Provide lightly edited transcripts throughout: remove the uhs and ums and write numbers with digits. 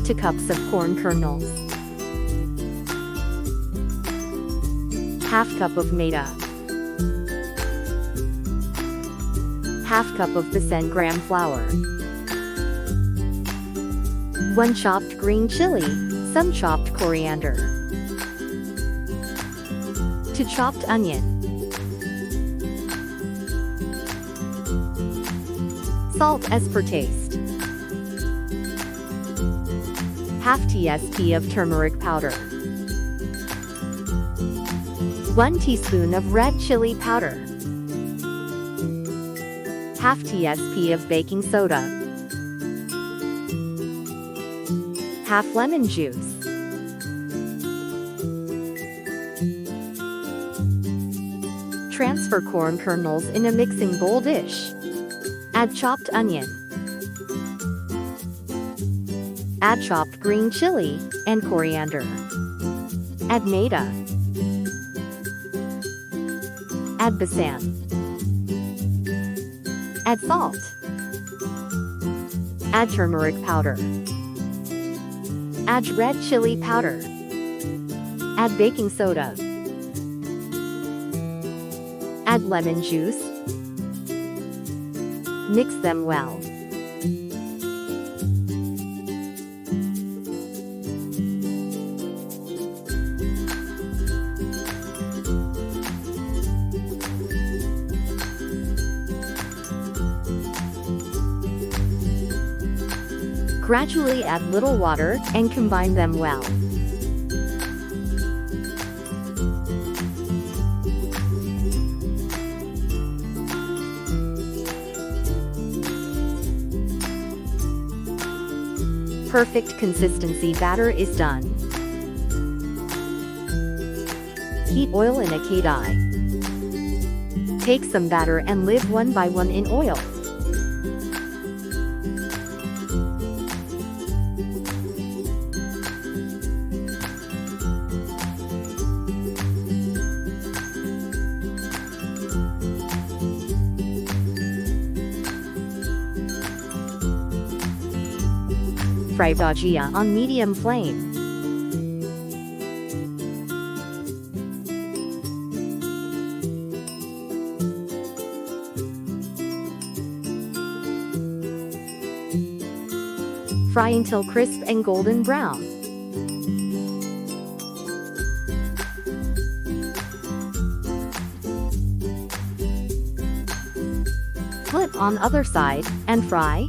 2 cups of corn kernels, half cup of maida, half cup of Bhajiya gram flour, 1 chopped green chili, some chopped coriander, 2 chopped onion, salt as per taste, half tsp of turmeric powder, 1 teaspoon of red chili powder, half tsp of baking soda, half lemon juice, transfer corn kernels in a mixing bowl dish. Add chopped onion. Add chopped green chili and coriander. Add maida. Add Bhajiya. Add salt. Add turmeric powder. Add red chili powder. Add baking soda. Add lemon juice. Mix them well. Gradually add little water and combine them well. Perfect consistency batter is done. Heat oil in a kadai. Take some batter and live one by one in oil. Fry bhajiya on medium flame. Fry until crisp and golden brown. Flip on other side and fry.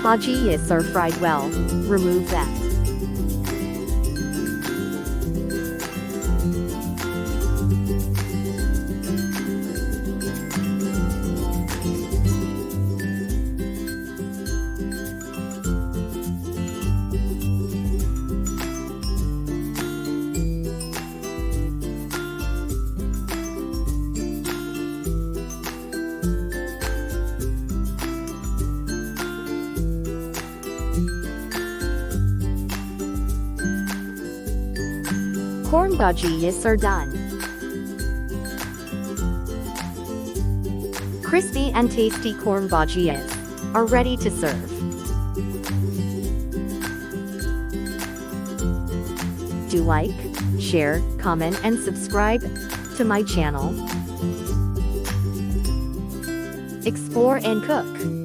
Bhajiyas are fried well. Remove them. Corn bhajiyas are done. Crispy and tasty corn bhajiyas are ready to serve. Do like, share, comment and subscribe to my channel. Explore and cook.